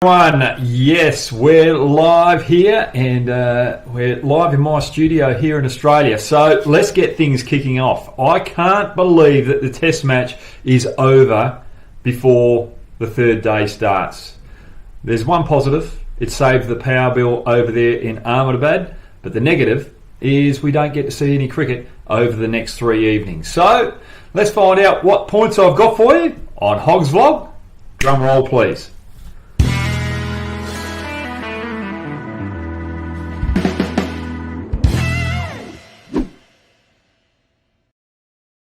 Everyone, yes, we're live here and we're live in my studio here in Australia. So let's get things kicking off. I can't believe that the test match is over before the third day starts. There's one positive, it saved the power bill over there in Ahmedabad, but the negative is we don't get to see any cricket over the next 3 evenings. So let's find out what points I've got for you on Hoggs Vlog. Drum roll please.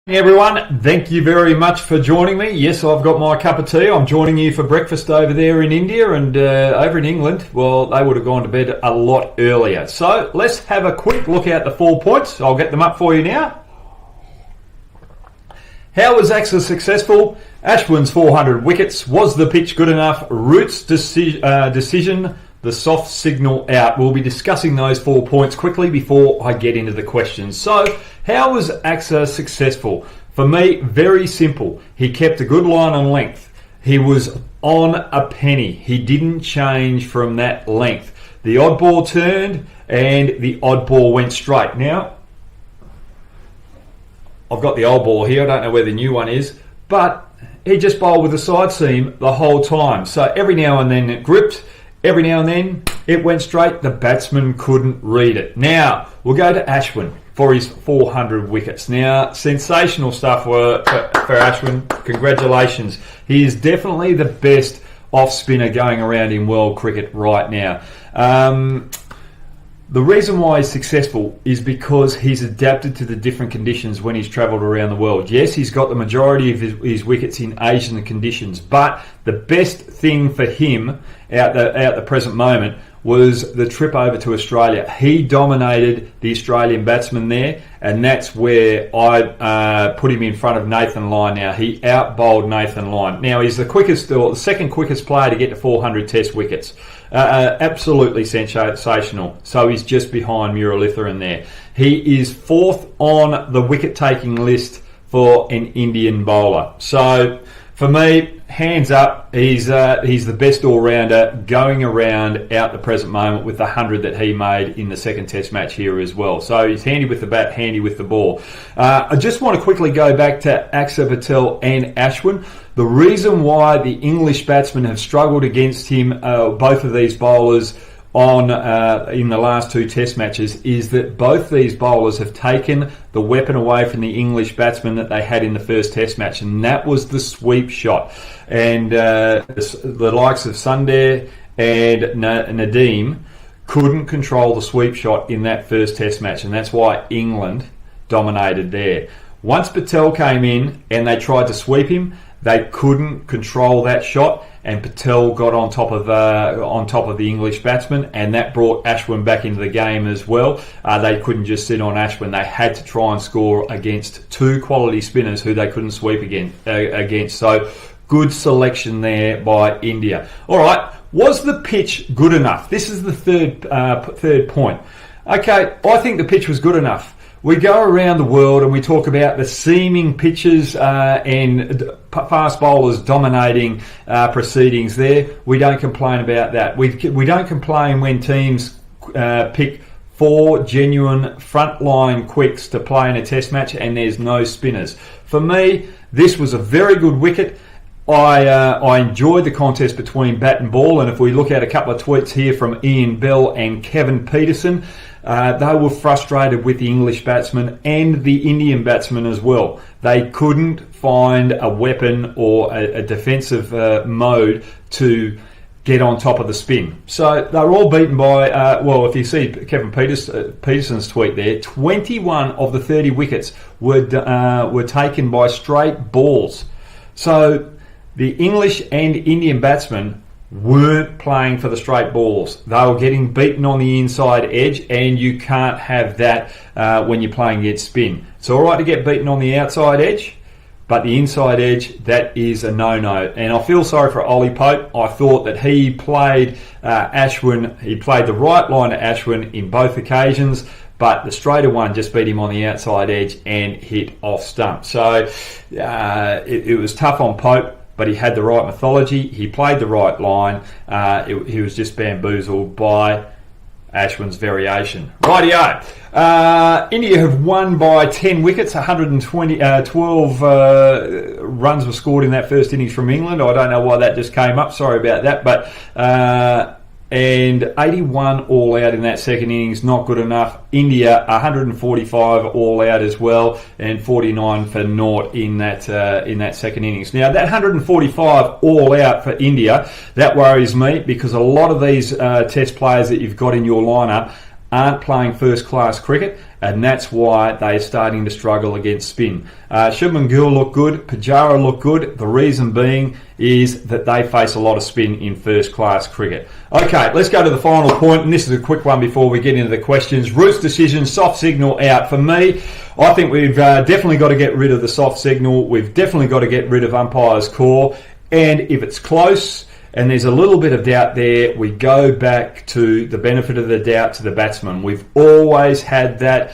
Everyone, thank you very much for joining me. Yes, I've got my cup of tea. I'm joining you for breakfast over there in India, and over in England, well, they would have gone to bed a lot earlier. So let's have a quick look at the 4 points. I'll get them up for you now. How was Axar successful? Ashwin's 400 wickets. Was the pitch good enough? Root's decision. The soft signal out. We'll be discussing those 4 points quickly before I get into the questions. So, how was Axar successful? For me, very simple. He kept a good line on length. He was on a penny. He didn't change from that length. The odd ball turned and the odd ball went straight. Now, I've got the old ball here. I don't know where the new one is, but he just bowled with the side seam the whole time. So every now and then it gripped. Every now and then it went straight. The batsman couldn't read it. Now we'll go to Ashwin for his 400 wickets. Now, sensational stuff for Ashwin. Congratulations. He is definitely the best off spinner going around in world cricket right now. The reason why he's successful is because he's adapted to the different conditions when he's travelled around the world. Yes, he's got the majority of his wickets in Asian conditions, but the best thing for him at the present moment was the trip over to Australia. He dominated the Australian batsman there, and that's where I put him in front of Nathan Lyon now. He out-bowled Nathan Lyon. Now, he's the second quickest player to get to 400 test wickets. Absolutely sensational. So he's just behind Muralitharan there. He is fourth on the wicket-taking list for an Indian bowler. So, for me, hands up, he's the best all-rounder going around at the present moment with the 100 that he made in the second test match here as well. So he's handy with the bat, handy with the ball. I just want to quickly go back to Axar Patel and Ashwin. The reason why the English batsmen have struggled against him, both of these bowlers, in the last 2 test matches, is that both these bowlers have taken the weapon away from the English batsmen that they had in the first test match, and that was the sweep shot. And the likes of Sundar and Nadeem couldn't control the sweep shot in that first test match, and that's why England dominated there. Once Patel came in and they tried to sweep him, they couldn't control that shot, and Patel got on top of the English batsman, and that brought Ashwin back into the game as well. They couldn't just sit on Ashwin; they had to try and score against 2 quality spinners who they couldn't sweep against. So, good selection there by India. All right, was the pitch good enough? This is the third point. Okay, I think the pitch was good enough. We go around the world and we talk about the seaming pitches and fast bowlers dominating proceedings there. We don't complain about that. We don't complain when teams pick 4 genuine frontline quicks to play in a test match and there's no spinners. For me, this was a very good wicket. I enjoyed the contest between bat and ball, and if we look at a couple of tweets here from Ian Bell and Kevin Peterson, they were frustrated with the English batsman and the Indian batsman as well. They couldn't find a weapon or a defensive mode to get on top of the spin. So they were all beaten by, if you see Kevin Peterson's tweet there, 21 of the 30 wickets were taken by straight balls. So the English and Indian batsmen weren't playing for the straight balls. They were getting beaten on the inside edge, and you can't have that when you're playing against spin. It's all right to get beaten on the outside edge, but the inside edge, that is a no-no. And I feel sorry for Ollie Pope. I thought that he played Ashwin, he played the right line to Ashwin in both occasions, but the straighter one just beat him on the outside edge and hit off stump. So it was tough on Pope. but he had the right mythology. He played the right line. He was just bamboozled by Ashwin's variation. Righty-o. India have won by 10 wickets. 12 runs were scored in that first innings from England. I don't know why that just came up. Sorry about that. But and 81 all out in that second innings, not good enough. India 145 all out as well, and 49 for naught in that second innings. Now that 145 all out for India, that worries me, because a lot of these Test players that you've got in your lineup aren't playing first-class cricket, and that's why they're starting to struggle against spin. Shubman Gill looked good, Pujara looked good. The reason being is that they face a lot of spin in first-class cricket. Okay, let's go to the final point, and this is a quick one before we get into the questions. Root's decision, soft signal out. For me, I think we've definitely got to get rid of the soft signal. We've definitely got to get rid of umpire's call, and if it's close and there's a little bit of doubt there, we go back to the benefit of the doubt to the batsman. We've always had that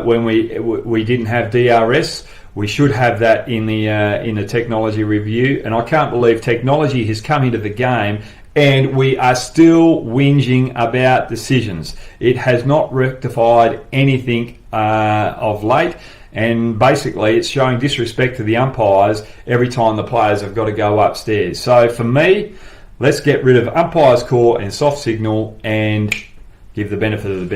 when we didn't have DRS. We should have that in the technology review, and I can't believe technology has come into the game and we are still whinging about decisions. It has not rectified anything of late. And basically, it's showing disrespect to the umpires every time the players have got to go upstairs. So for me, let's get rid of umpire's call and soft signal and give the benefit of the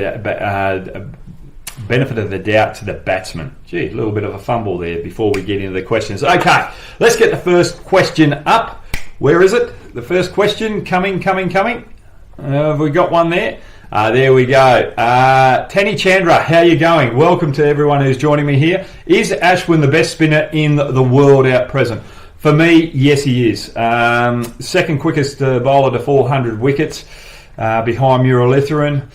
doubt to the batsman. Gee, a little bit of a fumble there before we get into the questions. Okay, let's get the first question up. Where is it? The first question coming. Have we got one there? There we go. Tani Chandra, how are you going? Welcome to everyone who's joining me here. Is Ashwin the best spinner in the world at present? For me, yes, he is. Second quickest bowler to 400 wickets behind Muralitharan.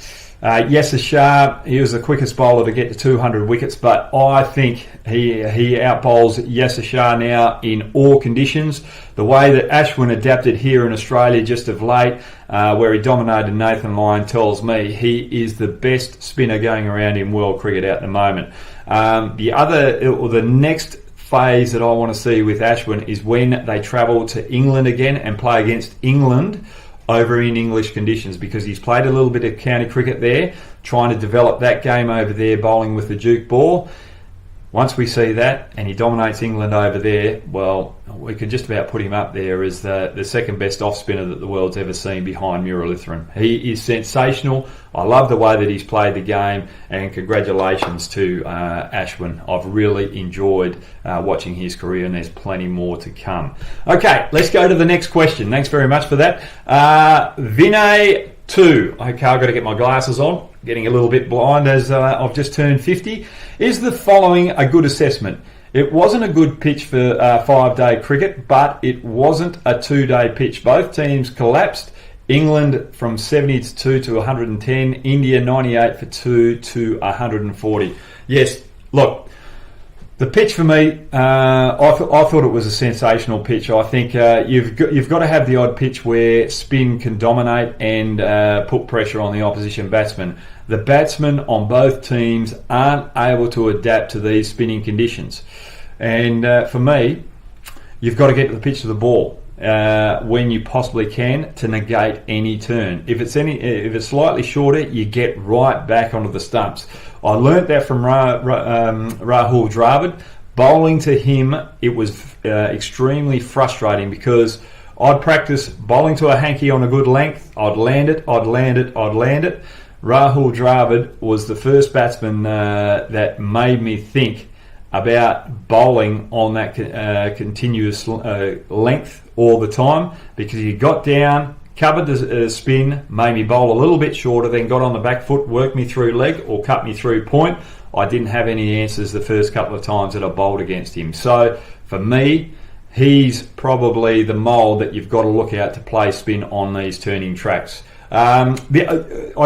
Yasir Shah, he was the quickest bowler to get to 200 wickets, but I think he outbowls Yasir Shah now in all conditions. The way that Ashwin adapted here in Australia just of late, where he dominated Nathan Lyon, tells me he is the best spinner going around in world cricket at the moment. The next phase that I want to see with Ashwin is when they travel to England again and play against England over in English conditions, because he's played a little bit of county cricket there, trying to develop that game over there, bowling with the Duke ball. Once we see that and he dominates England over there, well, we could just about put him up there as the second best off spinner that the world's ever seen behind Muralitharan. He is sensational. I love the way that he's played the game, and congratulations to Ashwin. I've really enjoyed watching his career, and there's plenty more to come. Okay, let's go to the next question. Thanks very much for that. Vinay 2. Okay, I've got to get my glasses on. Getting a little bit blind as I've just turned 50. Is the following a good assessment? It wasn't a good pitch for 5-day cricket, but it wasn't a 2-day pitch. Both teams collapsed. England from 72 to 110. India 98 for 2 to 140. Yes, look, the pitch for me, I thought it was a sensational pitch. I think you've got to have the odd pitch where spin can dominate and put pressure on the opposition batsman. The batsmen on both teams aren't able to adapt to these spinning conditions. And for me, you've got to get to the pitch of the ball when you possibly can to negate any turn. If it's slightly shorter, you get right back onto the stumps. I learnt that from Rahul Dravid. Bowling to him, it was extremely frustrating, because I'd practice bowling to a hanky on a good length. I'd land it. Rahul Dravid was the first batsman that made me think about bowling on that continuous length all the time, because he got down, covered the spin, made me bowl a little bit shorter, then got on the back foot, worked me through leg or cut me through point. I didn't have any answers the first couple of times that I bowled against him. So for me, he's probably the mould that you've got to look out to play spin on these turning tracks. I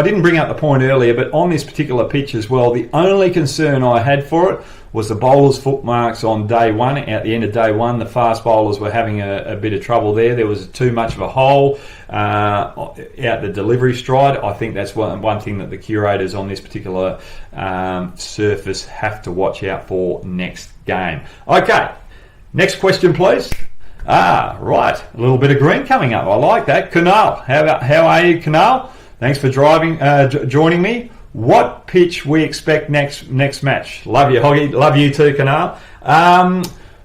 didn't bring up the point earlier, but on this particular pitch as well, the only concern I had for it was the bowlers' footmarks on day one. At the end of day one, the fast bowlers were having a bit of trouble there. There was too much of a hole out the delivery stride. I think that's one thing that the curators on this particular surface have to watch out for next game. Okay, next question, please. Right. A little bit of green coming up. I like that. Kunal, how are you, Kunal? Thanks for joining me. What pitch we expect next match? Love you, Hoggy. Love you too, Kunal.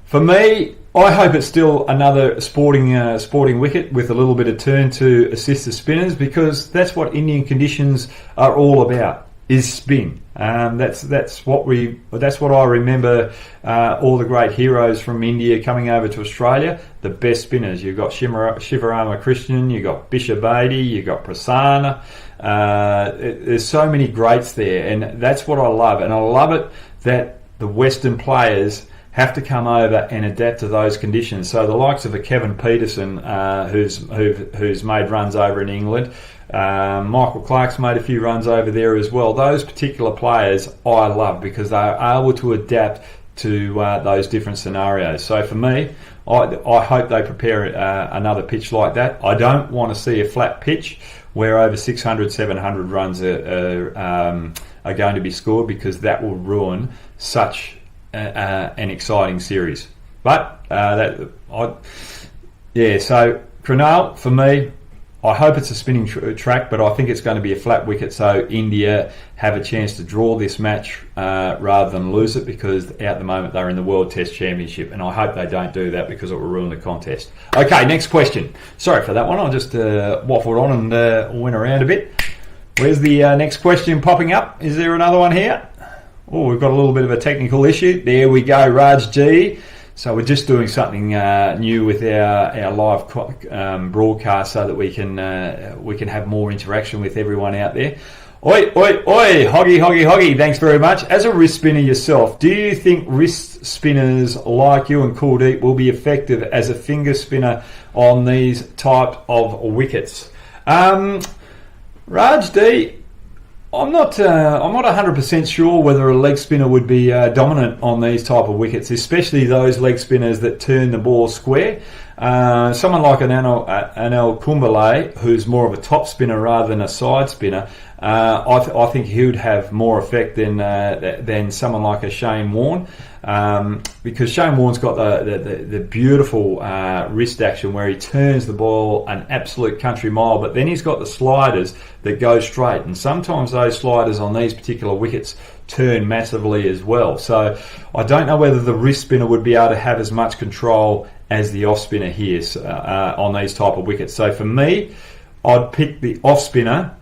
For me, I hope it's still another sporting wicket with a little bit of turn to assist the spinners, because that's what Indian conditions are all about, is spin. That's what I remember. All the great heroes from India coming over to Australia, the best spinners. You've got Shivarama Krishnan, you've got Bisha Bedi, you've got Prasanna. There's so many greats there, and that's what I love. And I love it that the Western players have to come over and adapt to those conditions. So the likes of a Kevin Peterson, who's made runs over in England, Michael Clark's made a few runs over there as well. Those particular players I love because they are able to adapt to those different scenarios. So for me, I hope they prepare another pitch like that. I don't want to see a flat pitch where over 600, 700 runs are going to be scored, because that will ruin such an exciting series. But so Krunal, for me, I hope it's a spinning track, but I think it's going to be a flat wicket, so India have a chance to draw this match rather than lose it, because at the moment they're in the World Test Championship, and I hope they don't do that because it will ruin the contest. Okay, next question. Sorry for that one, I just waffled on and went around a bit. Where's the next question popping up? Is there another one here? Oh, we've got a little bit of a technical issue. There we go, Raj G. So we're just doing something new with our live broadcast, so that we can have more interaction with everyone out there. Oi, Hoggy, thanks very much. As a wrist spinner yourself, do you think wrist spinners like you and Kuldeep will be effective as a finger spinner on these type of wickets? Raj D, I'm not 100% sure whether a leg spinner would be dominant on these type of wickets, especially those leg spinners that turn the ball square. Someone like an Anil Kumbhale, who's more of a top spinner rather than a side spinner, I think he would have more effect than someone like a Shane Warne, because Shane Warne's got the beautiful wrist action where he turns the ball an absolute country mile, but then he's got the sliders that go straight, and sometimes those sliders on these particular wickets turn massively as well. So I don't know whether the wrist spinner would be able to have as much control as the off spinner here on these type of wickets. So for me, I'd pick the off spinner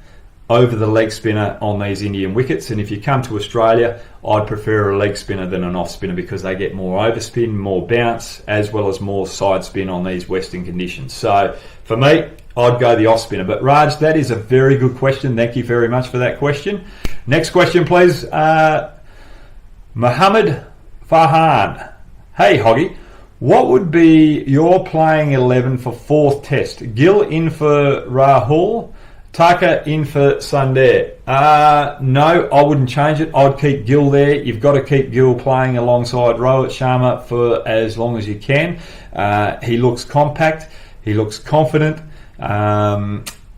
over the leg spinner on these Indian wickets, and if you come to Australia, I'd prefer a leg spinner than an off spinner, because they get more overspin, more bounce, as well as more side spin on these Western conditions. So for me, I'd go the off spinner. But Raj, that is a very good question. Thank you very much for that question. Next question, please. Mohammed Farhan. Hey, Hoggy. What would be your playing 11 for fourth test? Gill in for Rahul, Tucker in for Sundar. No, I wouldn't change it. I'd keep Gill there. You've got to keep Gill playing alongside Rohit Sharma for as long as you can. He looks compact. He looks confident.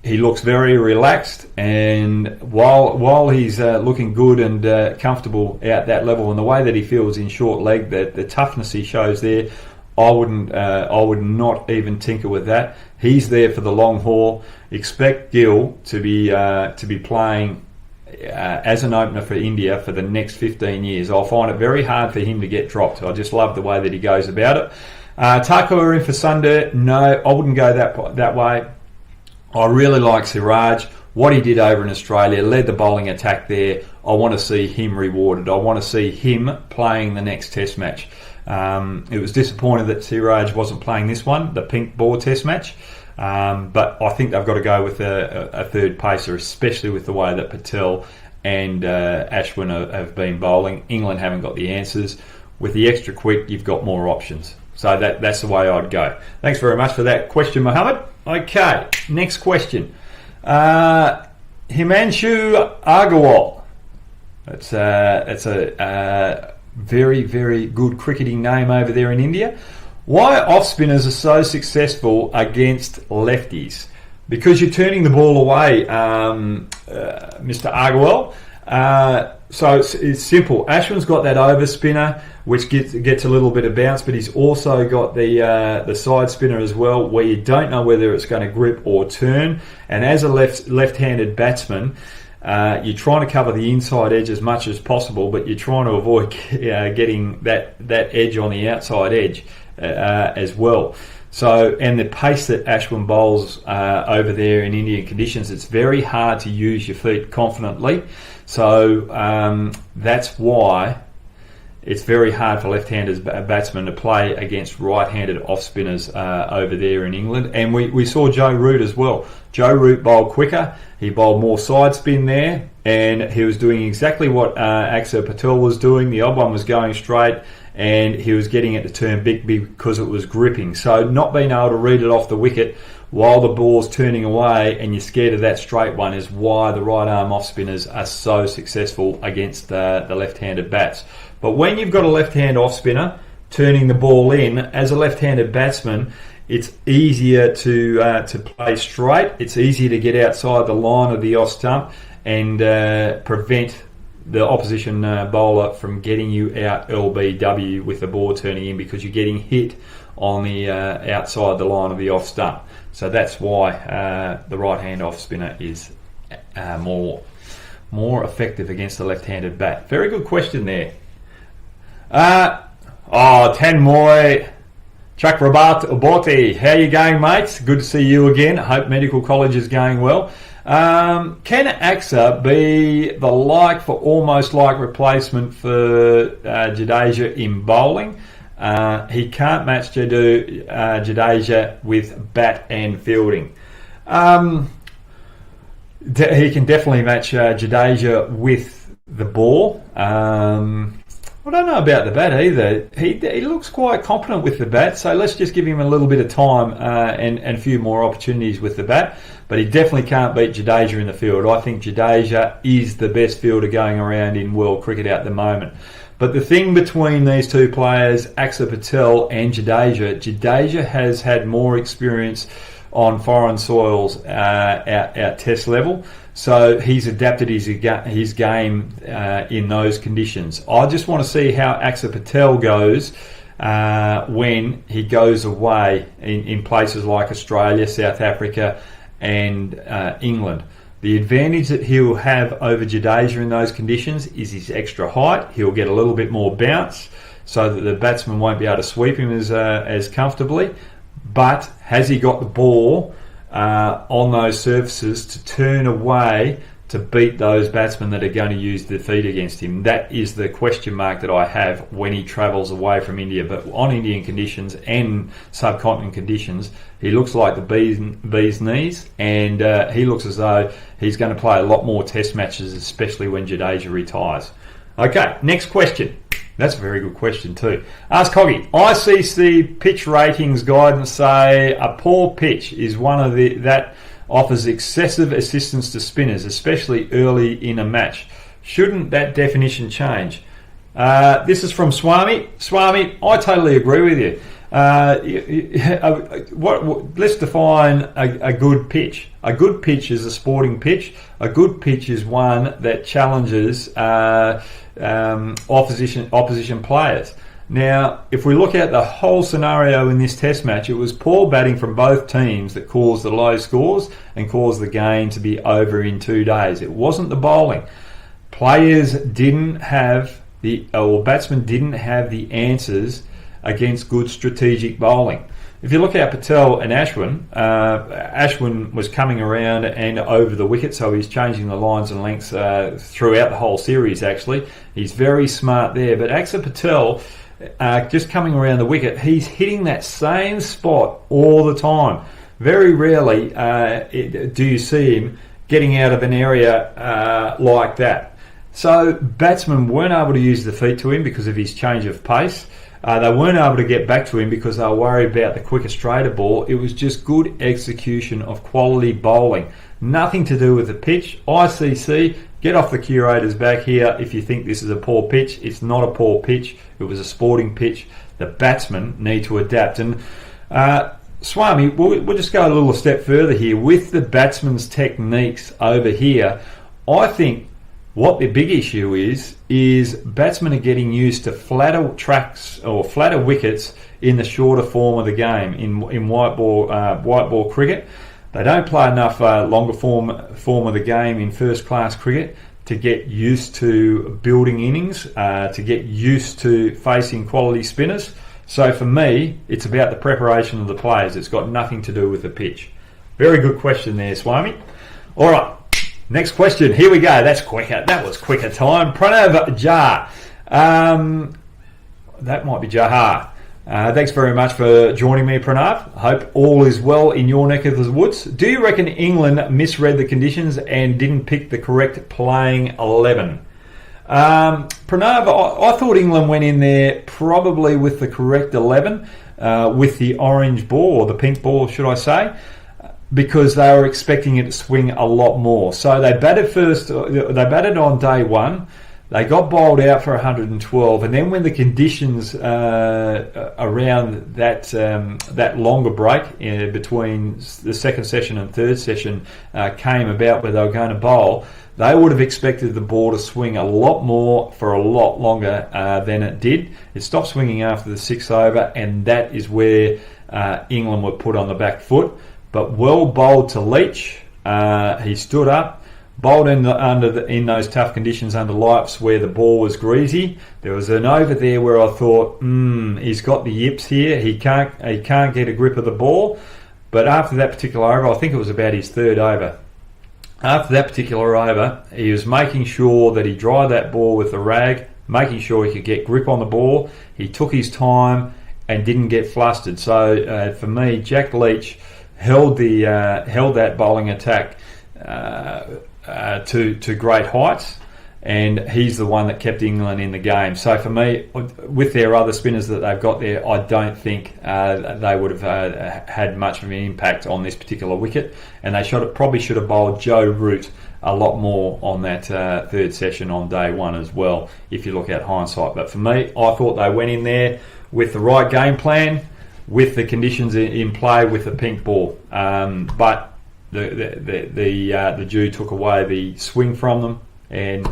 He looks very relaxed, and while he's looking good and comfortable at that level, and the way that he feels in short leg, the toughness he shows there, I would not even tinker with that. He's there for the long haul. Expect Gill to be playing as an opener for India for the next 15 years. I'll find it very hard for him to get dropped. I just love the way that he goes about it. Tucker in for Sundar. No, I wouldn't go that way. I really like Siraj. What he did over in Australia, led the bowling attack there. I want to see him rewarded. I want to see him playing the next test match. It was disappointing that Siraj wasn't playing this one, the pink ball test match. But I think they've got to go with a third pacer, especially with the way that Patel and Ashwin have been bowling. England haven't got the answers. With the extra quick, you've got more options. So that's the way I'd go. Thanks very much for that question, Mohammed. Okay, next question. Himanshu Agarwal. That's a very, very good cricketing name over there in India. Why off spinners are so successful against lefties? Because you're turning the ball away, Mr. Agarwal. So it's simple. Ashwin's got that over spinner, which gets a little bit of bounce, but he's also got the side spinner as well, where you don't know whether it's going to grip or turn. And as a left-handed batsman, you're trying to cover the inside edge as much as possible, but you're trying to avoid getting that edge on the outside edge as well. So, and the pace that Ashwin bowls over there in Indian conditions, it's very hard to use your feet confidently. So that's why it's very hard for left-handed batsmen to play against right-handed off-spinners over there in England. And we saw Joe Root as well. Joe Root bowled quicker. He bowled more side spin there, and he was doing exactly what Axar Patel was doing. The odd one was going straight, and he was getting it to turn big because it was gripping. So not being able to read it off the wicket while the ball's turning away and you're scared of that straight one is why the right arm off spinners are so successful against the left-handed bats. But when you've got a left-hand off spinner turning the ball in, as a left-handed batsman, it's easier to play straight. It's easier to get outside the line of the off stump and prevent the opposition bowler from getting you out LBW with the ball turning in, because you're getting hit on the outside the line of the off stump. So that's why the right-hand off spinner is more effective against the left-handed bat. Very good question there. Tanmoy Chakrabarti, how you going, mates? Good to see you again. I hope medical college is going well. Can Axar be the almost like replacement for Jadeja in bowling? He can't match Jadeja with bat and fielding. He can definitely match Jadeja with the ball. I don't know about the bat either. He looks quite competent with the bat, so let's just give him a little bit of time and a few more opportunities with the bat. But he definitely can't beat Jadeja in the field. I think Jadeja is the best fielder going around in world cricket at the moment. But the thing between these two players, Axar Patel and Jadeja has had more experience on foreign soils at test level. So he's adapted his game in those conditions. I just want to see how Axar Patel goes when he goes away in places like Australia, South Africa and England. The advantage that he'll have over Jadeja in those conditions is his extra height. He'll get a little bit more bounce so that the batsman won't be able to sweep him as comfortably. But has he got the ball on those surfaces to turn away to beat those batsmen that are going to use their feet against him? That is the question mark that I have when he travels away from India. But on Indian conditions and subcontinent conditions, he looks like the bee's knees, and he looks as though he's going to play a lot more test matches, especially when Jadeja retires. Okay, next question. That's a very good question too. Ask Hoggy. ICC pitch ratings guidance say a poor pitch is one of that offers excessive assistance to spinners, especially early in a match. Shouldn't that definition change? This is from Swami. Swami, I totally agree with you. Let's define a good pitch. A good pitch is a sporting pitch. A good pitch is one that challenges opposition players. Now, if we look at the whole scenario in this test match, it was poor batting from both teams that caused the low scores and caused the game to be over in 2 days. It wasn't the bowling. Batsmen didn't have the answers against good strategic bowling. If you look at Patel and Ashwin, Ashwin was coming around and over the wicket, so he's changing the lines and lengths throughout the whole series, actually. He's very smart there. But Axar Patel, just coming around the wicket, he's hitting that same spot all the time. Very rarely do you see him getting out of an area like that. So batsmen weren't able to use the feet to him because of his change of pace. They weren't able to get back to him because they were worried about the quicker, straighter ball. It was just good execution of quality bowling. Nothing to do with the pitch. ICC, get off the curator's back here if you think this is a poor pitch. It's not a poor pitch. It was a sporting pitch. The batsmen need to adapt. And Swami, we'll just go a little step further here. With the batsman's techniques over here, I think What the big issue is batsmen are getting used to flatter tracks or flatter wickets in the shorter form of the game in white ball cricket. They don't play enough longer form of the game in first class cricket to get used to building innings, to get used to facing quality spinners. So for me, it's about the preparation of the players. It's got nothing to do with the pitch. Very good question there, Swami. All right, next question. Here we go. That's quicker. That was quicker time. Pranav Jah. That might be Jahar. Thanks very much for joining me, Pranav. Hope all is well in your neck of the woods. Do you reckon England misread the conditions and didn't pick the correct playing 11? Pranav, I thought England went in there probably with the correct 11, with the orange ball, or the pink ball, should I say, because they were expecting it to swing a lot more. So they batted first. They batted on day one. They got bowled out for 112, and then when the conditions around that longer break between the second session and third session came about, where they were going to bowl, they would have expected the ball to swing a lot more for a lot longer than it did. It stopped swinging after the sixth over, and that is where England were put on the back foot. But well bowled to Leach. He stood up. Bowled in those tough conditions under lights where the ball was greasy. There was an over there where I thought, he's got the yips here. He can't get a grip of the ball. But after that particular over, I think it was about his third over. After that particular over, he was making sure that he dried that ball with the rag, making sure he could get grip on the ball. He took his time and didn't get flustered. So for me, Jack Leach held that bowling attack to great heights, and he's the one that kept England in the game. So for me, with their other spinners that they've got there, I don't think they would have had much of an impact on this particular wicket, and they probably should have bowled Joe Root a lot more on that third session on day one as well, if you look at hindsight. But for me, I thought they went in there with the right game plan, with the conditions in play, with the pink ball, but the Jew took away the swing from them, and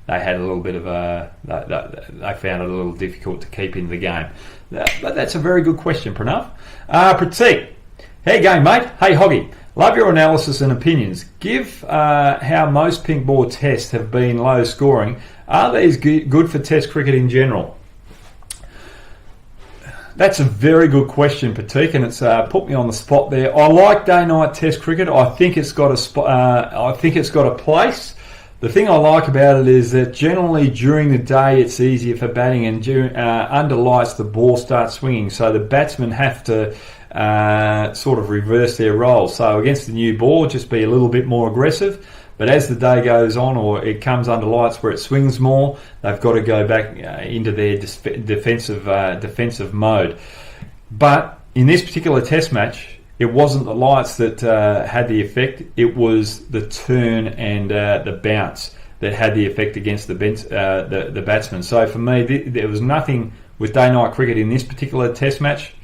they had a little bit of they found it a little difficult to keep in the game. But that's a very good question, Pranav. Pratik, how you going, mate? Hey, Hoggy, love your analysis and opinions. Give how most pink ball tests have been low scoring. Are these good for test cricket in general? That's a very good question, Pratik, and it's put me on the spot there. I like day-night Test cricket. I think it's got a place. The thing I like about it is that generally during the day it's easier for batting, and under lights the ball starts swinging, so the batsmen have to sort of reverse their role. So against the new ball, just be a little bit more aggressive. But as the day goes on, or it comes under lights where it swings more, they've got to go back into their defensive mode. But in this particular Test match, it wasn't the lights that had the effect. It was the turn and the bounce that had the effect against the batsman. So for me, there was nothing with day-night cricket in this particular Test match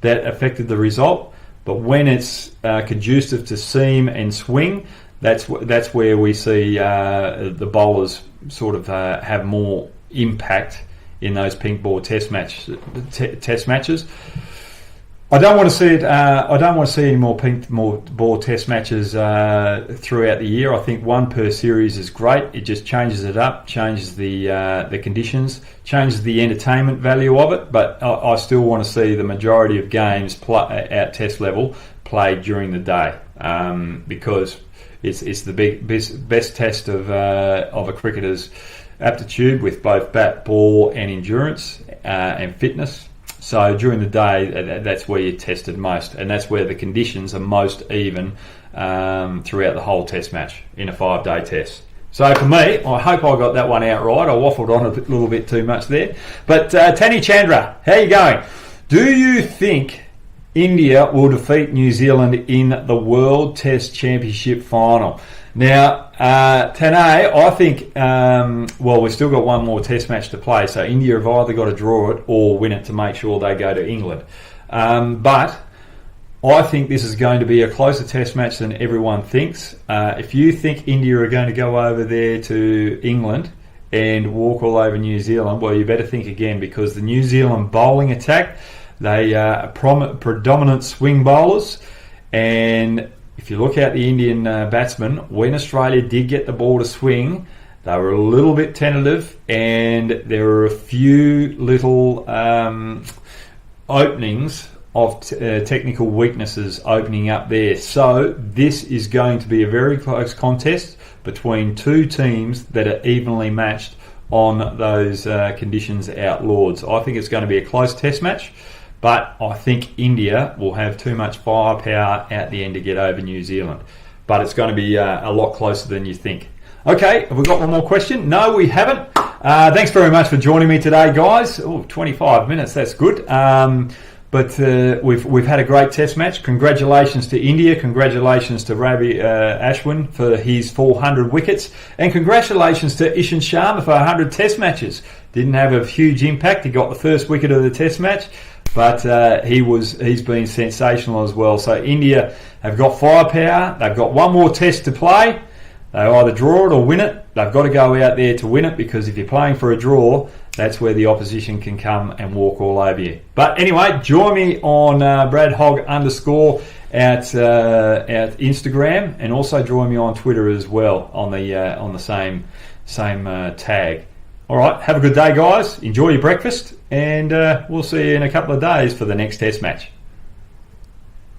that affected the result. But when it's conducive to seam and swing, that's where we see the bowlers sort of have more impact in those pink ball test matches. I don't want to see it. I don't want to see any more pink ball test matches throughout the year. I think one per series is great. It just changes it up, changes the conditions, changes the entertainment value of it. But I still want to see the majority of games at test level played during the day, because it's the best test of a cricketer's aptitude with both bat, ball, and endurance and fitness. So during the day, that's where you're tested most, and that's where the conditions are most even throughout the whole test match in a 5-day test. So for me, I hope I got that one out right. I waffled on a little bit too much there. But Tani Chandra, how you going? Do you think India will defeat New Zealand in the World Test Championship final? Now, Tane, I think, we've still got one more test match to play, so India have either got to draw it or win it to make sure they go to England. But I think this is going to be a closer test match than everyone thinks. If you think India are going to go over there to England and walk all over New Zealand, well, you better think again, because the New Zealand bowling attack, they are predominant swing bowlers, and if you look at the Indian batsmen, when Australia did get the ball to swing, they were a little bit tentative, and there were a few little openings of technical weaknesses opening up there. So this is going to be a very close contest between two teams that are evenly matched on those conditions outlawed. I think it's going to be a close test match, but I think India will have too much firepower at the end to get over New Zealand. But it's going to be a lot closer than you think. Okay, have we got one more question? No, we haven't. Thanks very much for joining me today, guys. 25 minutes, that's good. But we've had a great test match. Congratulations to India. Congratulations to Ashwin for his 400 wickets. And congratulations to Ishant Sharma for 100 test matches. Didn't have a huge impact. He got the first wicket of the test match, but he's been sensational as well. So India have got firepower. They've got one more test to play. They either draw it or win it. They've got to go out there to win it, because if you're playing for a draw, that's where the opposition can come and walk all over you. But anyway, join me on @BradHogg_ at Instagram, and also join me on Twitter as well on the same tag. All right, have a good day, guys. Enjoy your breakfast, and we'll see you in a couple of days for the next test match.